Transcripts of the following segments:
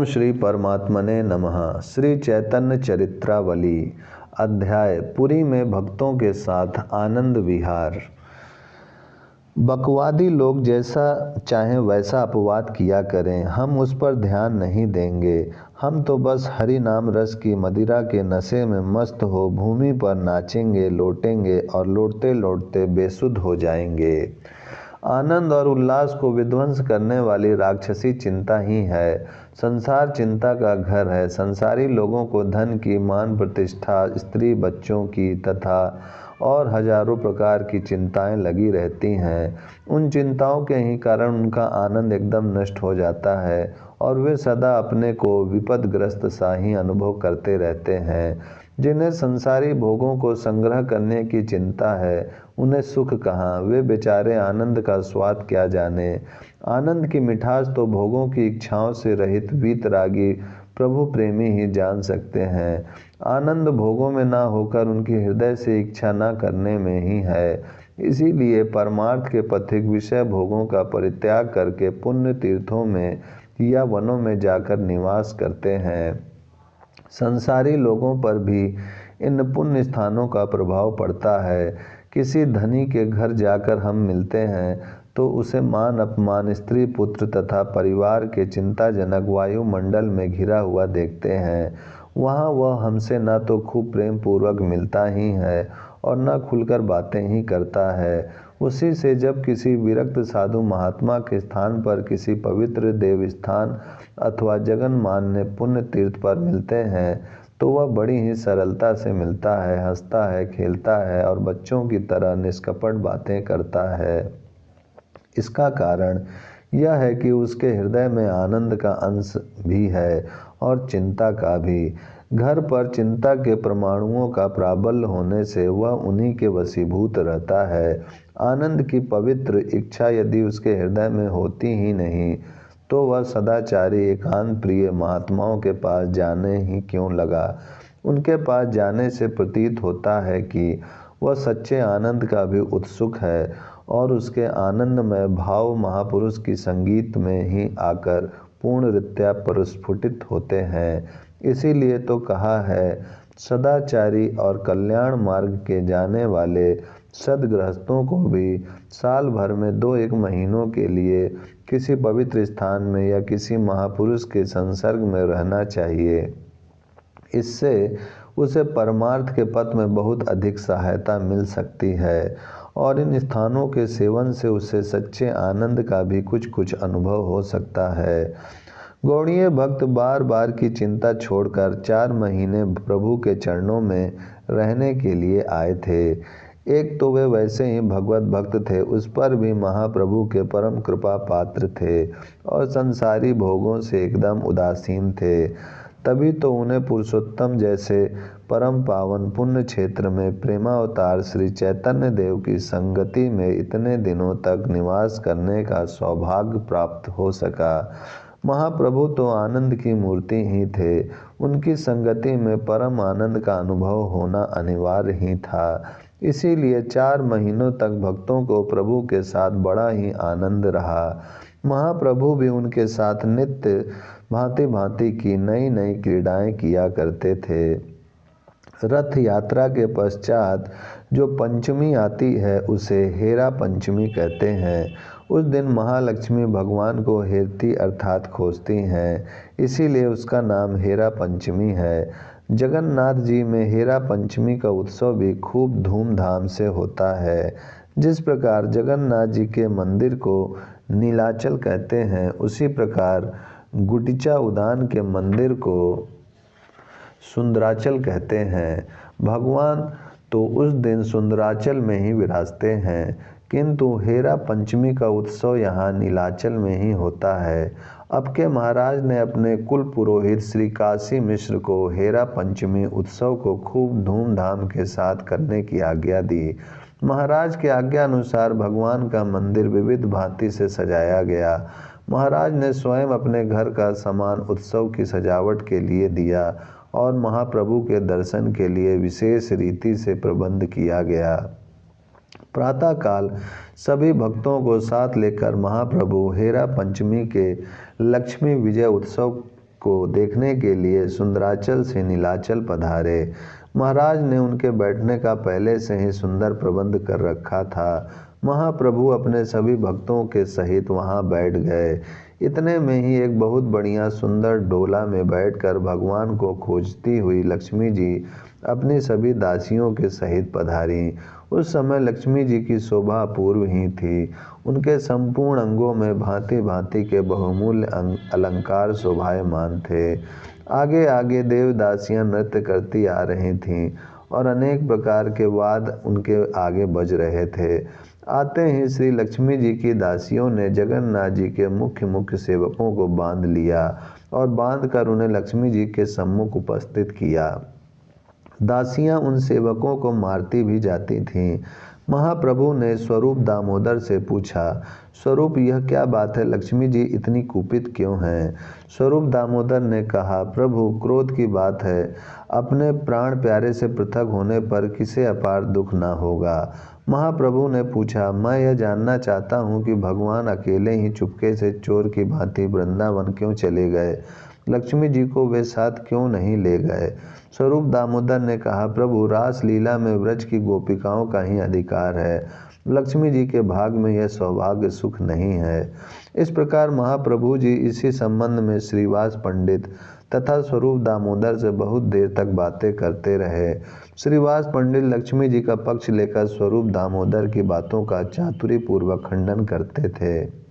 श्री परमात्मने नमः। श्री चैतन्य चरित्रावली अध्याय पुरी में भक्तों के साथ आनंद विहार। बकवादी लोग जैसा चाहें वैसा अपवाद किया करें, हम उस पर ध्यान नहीं देंगे। हम तो बस हरि नाम रस की मदिरा के नशे में मस्त हो भूमि पर नाचेंगे, लौटेंगे और लौटते लौटते बेसुध हो जाएंगे। आनंद और उल्लास को विध्वंस करने वाली राक्षसी चिंता ही है। संसार चिंता का घर है। संसारी लोगों को धन की, मान प्रतिष्ठा, स्त्री बच्चों की तथा और हजारों प्रकार की चिंताएं लगी रहती हैं। उन चिंताओं के ही कारण उनका आनंद एकदम नष्ट हो जाता है और वे सदा अपने को विपदग्रस्त सा ही अनुभव करते रहते हैं। जिन्हें संसारी भोगों को संग्रह करने की चिंता है, उन्हें सुख कहाँ, वे बेचारे आनंद का स्वाद क्या जाने। आनंद की मिठास तो भोगों की इच्छाओं से रहित वीतरागी प्रभु प्रेमी ही जान सकते हैं। आनंद भोगों में ना होकर उनकी हृदय से इच्छा ना करने में ही है। इसीलिए परमार्थ के पथिक विषय भोगों का परित्याग करके पुण्य तीर्थों में या वनों में जाकर निवास करते हैं। संसारी लोगों पर भी इन पुण्य स्थानों का प्रभाव पड़ता है। किसी धनी के घर जाकर हम मिलते हैं तो उसे मान अपमान, स्त्री पुत्र तथा परिवार के चिंताजनक वायुमंडल में घिरा हुआ देखते हैं। वहाँ वह हमसे न तो खूब प्रेम पूर्वक मिलता ही है और न खुलकर बातें ही करता है। उसी से जब किसी विरक्त साधु महात्मा के स्थान पर किसी पवित्र देव स्थान अथवा जगन मान्य पुण्य तीर्थ पर मिलते हैं तो वह बड़ी ही सरलता से मिलता है, हंसता है, खेलता है और बच्चों की तरह निष्कपट बातें करता है। इसका कारण यह है कि उसके हृदय में आनंद का अंश भी है और चिंता का भी। घर पर चिंता के परमाणुओं का प्राबल्य होने से वह उन्हीं के वशीभूत रहता है। आनंद की पवित्र इच्छा यदि उसके हृदय में होती ही नहीं तो वह सदाचारी एकांत प्रिय महात्माओं के पास जाने ही क्यों लगा। उनके पास जाने से प्रतीत होता है कि वह सच्चे आनंद का भी उत्सुक है और उसके आनंदमय भाव महापुरुष की संगीत में ही आकर पूर्ण रीत्या प्रस्फुटित होते हैं। इसीलिए तो कहा है, सदाचारी और कल्याण मार्ग के जाने वाले सदगृहस्थों को भी साल भर में 2-1 महीनों के लिए किसी पवित्र स्थान में या किसी महापुरुष के संसर्ग में रहना चाहिए। इससे उसे परमार्थ के पथ में बहुत अधिक सहायता मिल सकती है और इन स्थानों के सेवन से उसे सच्चे आनंद का भी कुछ अनुभव हो सकता है। गौड़ीय भक्त बार बार की चिंता छोड़कर 4 महीने प्रभु के चरणों में रहने के लिए आए थे। एक तो वे वैसे ही भगवत भक्त थे, उस पर भी महाप्रभु के परम कृपा पात्र थे और संसारी भोगों से एकदम उदासीन थे। तभी तो उन्हें पुरुषोत्तम जैसे परम पावन पुण्य क्षेत्र में प्रेमावतार श्री चैतन्य देव की संगति में इतने दिनों तक निवास करने का सौभाग्य प्राप्त हो सका। महाप्रभु तो आनंद की मूर्ति ही थे। उनकी संगति में परम आनंद का अनुभव होना अनिवार्य ही था। इसीलिए 4 महीनों तक भक्तों को प्रभु के साथ बड़ा ही आनंद रहा। महाप्रभु भी उनके साथ नित्य भांति भांति की नई नई क्रीड़ाएं किया करते थे। रथ यात्रा के पश्चात जो पंचमी आती है उसे हेरा पंचमी कहते हैं। उस दिन महालक्ष्मी भगवान को हेरती अर्थात खोजती हैं, इसीलिए उसका नाम हेरा पंचमी है। जगन्नाथ जी में हेरा पंचमी का उत्सव भी खूब धूमधाम से होता है। जिस प्रकार जगन्नाथ जी के मंदिर को नीलाचल कहते हैं, उसी प्रकार गुटिचा उदान के मंदिर को सुंदराचल कहते हैं। भगवान तो उस दिन सुंदराचल में ही विराजते हैं, किंतु हेरा पंचमी का उत्सव यहाँ नीलाचल में ही होता है। अब के महाराज ने अपने कुल पुरोहित श्री काशी मिश्र को हेरा पंचमी उत्सव को खूब धूमधाम के साथ करने की आज्ञा दी। महाराज के आज्ञा अनुसार भगवान का मंदिर विविध भांति से सजाया गया। महाराज ने स्वयं अपने घर का सामान उत्सव की सजावट के लिए दिया और महाप्रभु के दर्शन के लिए विशेष रीति से प्रबंध किया गया। प्रातःकाल सभी भक्तों को साथ लेकर महाप्रभु हेरा पंचमी के लक्ष्मी विजय उत्सव को देखने के लिए सुंदराचल से नीलाचल पधारे। महाराज ने उनके बैठने का पहले से ही सुंदर प्रबंध कर रखा था। महाप्रभु अपने सभी भक्तों के सहित वहां बैठ गए। इतने में ही एक बहुत बढ़िया सुंदर डोला में बैठकर भगवान को खोजती हुई लक्ष्मी जी अपनी सभी दासियों के सहित पधारी। उस समय लक्ष्मी जी की शोभा अपूर्व ही थी। उनके संपूर्ण अंगों में भांति भांति के बहुमूल्य अलंकार शोभायमान थे। आगे आगे देवदासियां नृत्य करती आ रही थीं और अनेक प्रकार के वाद उनके आगे बज रहे थे। आते ही श्री लक्ष्मी जी की दासियों ने जगन्नाथ जी के मुख्य मुख्य सेवकों को बांध लिया और बांधकर उन्हें लक्ष्मी जी के सम्मुख उपस्थित किया। दासियां उन सेवकों को मारती भी जाती थीं। महाप्रभु ने स्वरूप दामोदर से पूछा, स्वरूप यह क्या बात है, लक्ष्मी जी इतनी कुपित क्यों हैं? स्वरूप दामोदर ने कहा, प्रभु क्रोध की बात है। अपने प्राण प्यारे से पृथक होने पर किसे अपार दुख ना होगा। महाप्रभु ने पूछा, मैं यह जानना चाहता हूँ कि भगवान अकेले ही चुपके से चोर की भांति वृंदावन क्यों चले गए? लक्ष्मी जी को वे साथ क्यों नहीं ले गए? स्वरूप दामोदर ने कहा, प्रभु रास लीला में व्रज की गोपिकाओं का ही अधिकार है। लक्ष्मी जी के भाग में यह सौभाग्य सुख नहीं है। इस प्रकार महाप्रभु जी इसी संबंध में श्रीवास पंडित तथा स्वरूप दामोदर से बहुत देर तक बातें करते रहे। श्रीवास पंडित लक्ष्मी जी का पक्ष लेकर स्वरूप दामोदर की बातों का चातुरीपूर्वक खंडन करते थे।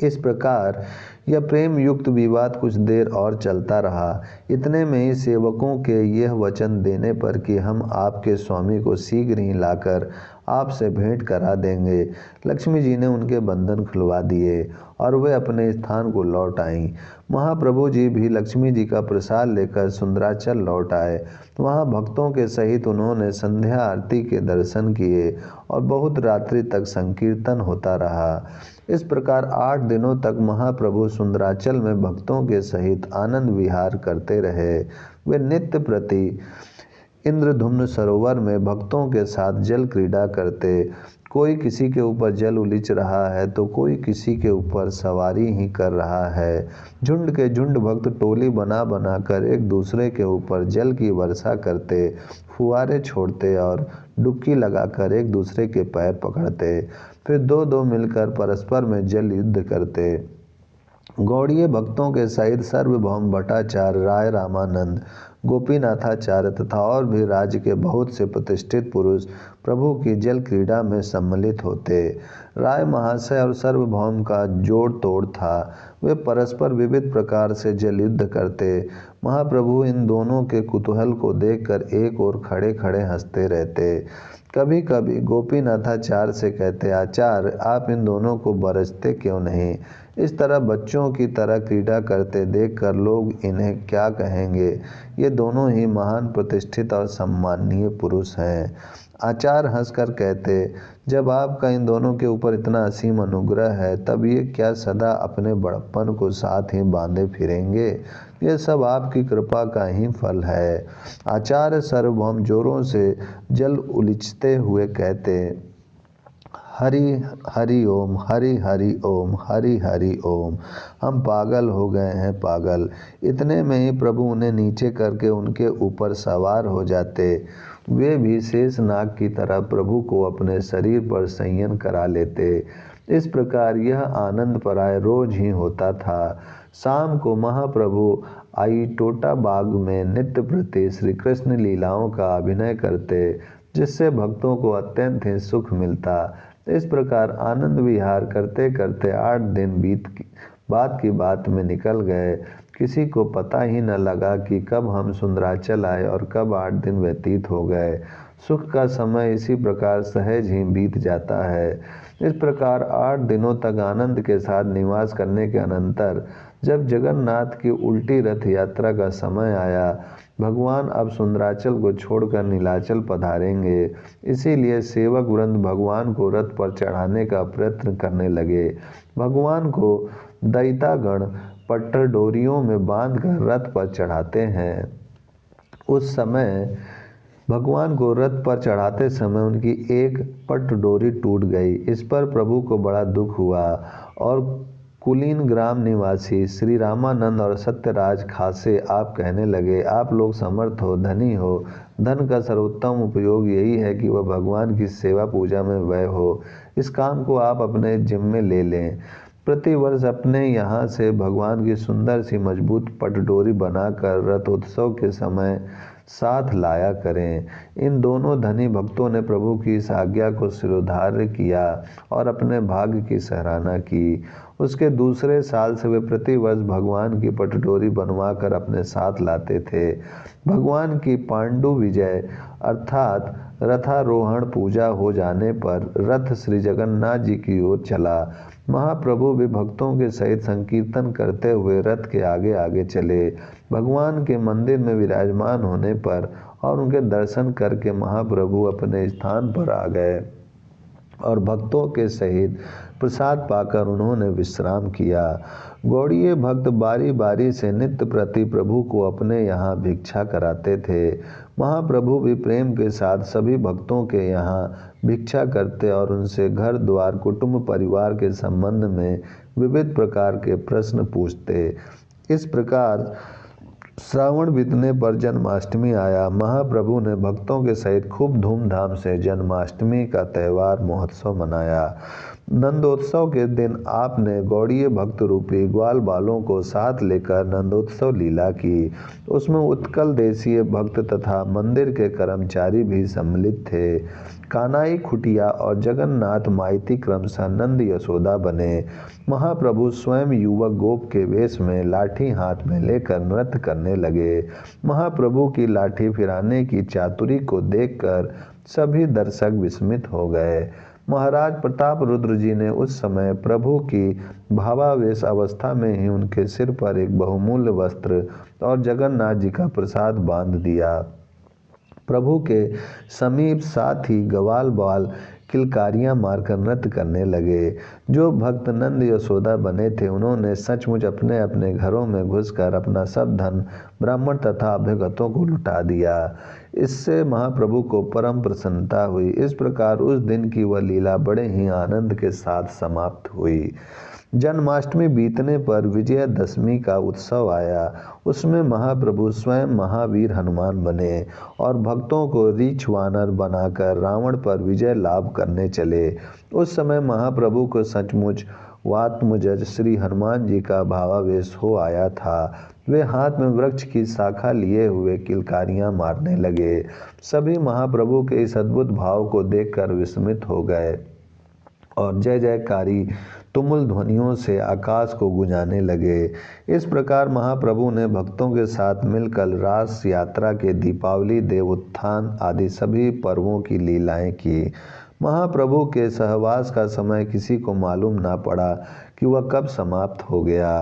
इस प्रकार यह प्रेम युक्त विवाद कुछ देर और चलता रहा। इतने में ही सेवकों के यह वचन देने पर कि हम आपके स्वामी को शीघ्र ही लाकर आपसे भेंट करा देंगे, लक्ष्मी जी ने उनके बंधन खुलवा दिए और वे अपने स्थान को लौट आईं। महाप्रभु जी भी लक्ष्मी जी का प्रसाद लेकर सुंदराचल लौट आए। वहाँ भक्तों के सहित उन्होंने संध्या आरती के दर्शन किए और बहुत रात्रि तक संकीर्तन होता रहा। इस प्रकार 8 दिनों तक महाप्रभु सुंदराचल में भक्तों के सहित आनंद विहार करते रहे। वे नित्य प्रति इंद्रधुम्न सरोवर में भक्तों के साथ जल क्रीड़ा करते। कोई किसी के ऊपर जल उलीच रहा है तो कोई किसी के ऊपर सवारी ही कर रहा है। झुंड के झुंड भक्त टोली बना बना कर एक दूसरे के ऊपर जल की वर्षा करते, फुहारे छोड़ते और डुबकी लगाकर एक दूसरे के पैर पकड़ते, फिर दो दो मिलकर परस्पर में जल युद्ध करते। गौड़ीय भक्तों के सहित सर्वभौम भट्टाचार्य, राय रामानंद, गोपीनाथाचार्य तथा और भी राज्य के बहुत से प्रतिष्ठित पुरुष प्रभु की जल क्रीड़ा में सम्मिलित होते। राय महाशय और सर्वभौम का जोड़ तोड़ था। वे परस्पर विविध प्रकार से जल युद्ध करते। महाप्रभु इन दोनों के कुतूहल को देखकर एक ओर खड़े खड़े हंसते रहते। कभी कभी गोपीनाथाचार्य से कहते, आचार्य आप इन दोनों को बरसते क्यों नहीं? इस तरह बच्चों की तरह क्रीड़ा करते देखकर लोग इन्हें क्या कहेंगे? ये दोनों ही महान प्रतिष्ठित और सम्माननीय पुरुष हैं। आचार्य हंसकर कहते, जब आपका इन दोनों के ऊपर इतना असीम अनुग्रह है तब ये क्या सदा अपने बड़प्पन को साथ ही बांधे फिरेंगे? ये सब आपकी कृपा का ही फल है। आचार्य सार्वभौम जोरों से जल उलीचते हुए कहते, हरि हरि ओम, हरि हरि ओम, हरि हरि ओम। हम पागल हो गए हैं, पागल। इतने में ही प्रभु उन्हें नीचे करके उनके ऊपर सवार हो जाते। वे भी शेष नाग की तरह प्रभु को अपने शरीर पर संयन करा लेते। इस प्रकार यह आनंद पराय रोज ही होता था। शाम को महाप्रभु आईटोटा बाग में नित्य प्रति श्री कृष्ण लीलाओं का अभिनय करते, जिससे भक्तों को अत्यंत ही सुख मिलता। इस प्रकार आनंद विहार करते करते 8 दिन बात की बात में निकल गए। किसी को पता ही न लगा कि कब हम सुंदराचल आए और कब 8 दिन व्यतीत हो गए। सुख का समय इसी प्रकार सहज ही बीत जाता है। इस प्रकार 8 दिनों तक आनंद के साथ निवास करने के अनंतर जब जगन्नाथ की उल्टी रथ यात्रा का समय आया, भगवान अब सुंदराचल को छोड़कर नीलाचल पधारेंगे। इसीलिए सेवक वृंद भगवान को रथ पर चढ़ाने का प्रयत्न करने लगे। भगवान को दैत्यागण पट्टर डोरियों में बांधकर रथ पर चढ़ाते हैं। उस समय भगवान को रथ पर चढ़ाते समय उनकी एक पट्ट डोरी टूट गई। इस पर प्रभु को बड़ा दुख हुआ और कुलीन ग्राम निवासी श्री रामानंद और सत्यराज खासे आप कहने लगे, आप लोग समर्थ हो, धनी हो। धन का सर्वोत्तम उपयोग यही है कि वह भगवान की सेवा पूजा में व्यय हो। इस काम को आप अपने जिम्मे ले लें। प्रतिवर्ष अपने यहाँ से भगवान की सुंदर सी मजबूत पटडोरी बनाकर रथोत्सव के समय साथ लाया करें। इन दोनों धनी भक्तों ने प्रभु की इस आज्ञा को शिरोधार्य किया और अपने भाग्य की सराहना की। उसके दूसरे साल से वे प्रतिवर्ष भगवान की पटडोरी बनवाकर अपने साथ लाते थे। भगवान की पांडु विजय अर्थात रथारोहण पूजा हो जाने पर रथ श्री जगन्नाथ जी की ओर चला। महाप्रभु भी भक्तों के सहित संकीर्तन करते हुए रथ के आगे आगे चले। भगवान के मंदिर में विराजमान होने पर और उनके दर्शन करके महाप्रभु अपने स्थान पर आ गए और भक्तों के सहित प्रसाद पाकर उन्होंने विश्राम किया। गौड़ीय भक्त बारी बारी से नित्य प्रति प्रभु को अपने यहाँ भिक्षा कराते थे। महाप्रभु भी प्रेम के साथ सभी भक्तों के यहाँ भिक्षा करते और उनसे घर द्वार कुटुंब परिवार के संबंध में विविध प्रकार के प्रश्न पूछते। इस प्रकार श्रावण बीतने पर जन्माष्टमी आया। महाप्रभु ने भक्तों के सहित खूब धूमधाम से जन्माष्टमी का त्यौहार महोत्सव मनाया। नंदोत्सव के दिन आपने गौड़ीय भक्त रूपी ग्वाल बालों को साथ लेकर नंदोत्सव लीला की। उसमें उत्कल देशीय भक्त तथा मंदिर के कर्मचारी भी सम्मिलित थे। कानाई खुटिया और जगन्नाथ माइती क्रमशः नंद यशोदा बने। महाप्रभु स्वयं युवक गोप के वेश में लाठी हाथ में लेकर नृत्य करने लगे। महाप्रभु की लाठी फिराने की चातुरी को देखकर सभी दर्शक विस्मित हो गए। महाराज प्रताप रुद्र जी ने उस समय प्रभु की भावावेश अवस्था में ही उनके सिर पर एक बहुमूल्य वस्त्र और जगन्नाथ जी का प्रसाद बांध दिया। प्रभु के समीप साथ ही ग्वाल बाल किलकारियां मारकर नृत्य करने लगे। जो भक्त नंद यशोदा बने थे उन्होंने सचमुच अपने अपने घरों में घुसकर अपना सब धन ब्राह्मण तथा अभ्यागतों को लुटा दिया। इससे महाप्रभु को परम प्रसन्नता हुई। इस प्रकार उस दिन की वह लीला बड़े ही आनंद के साथ समाप्त हुई। जन्माष्टमी बीतने पर विजयदशमी का उत्सव आया। उसमें महाप्रभु स्वयं महावीर हनुमान बने और भक्तों को रीछ वानर बनाकर रावण पर विजय लाभ करने चले। उस समय महाप्रभु को सचमुच वात्मजज श्री हनुमान जी का भावावेश हो आया था। वे हाथ में वृक्ष की शाखा लिए हुए किलकारियां मारने लगे। सभी महाप्रभु के इस अद्भुत भाव को देखकर विस्मित हो गए और जय जयकारी तुमुल ध्वनियों से आकाश को गुंजाने लगे। इस प्रकार महाप्रभु ने भक्तों के साथ मिलकर रास यात्रा के दीपावली देवोत्थान आदि सभी पर्वों की लीलाएं की। महाप्रभु के सहवास का समय किसी को मालूम ना पड़ा कि वह कब समाप्त हो गया।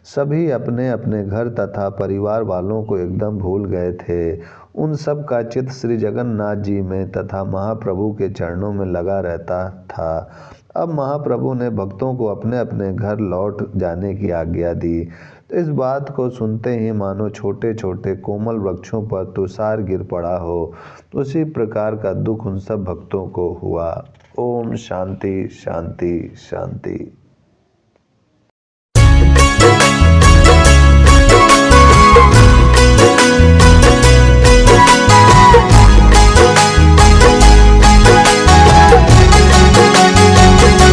सभी अपने अपने घर तथा परिवार वालों को एकदम भूल गए थे। उन सब का चित्त श्री जगन्नाथ जी में तथा महाप्रभु के चरणों में लगा रहता था। अब महाप्रभु ने भक्तों को अपने अपने घर लौट जाने की आज्ञा दी। इस बात को सुनते ही मानो छोटे छोटे कोमल वृक्षों पर तुषार गिर पड़ा हो, उसी प्रकार का दुख उन सब भक्तों को हुआ। ओम शांति शांति शांति।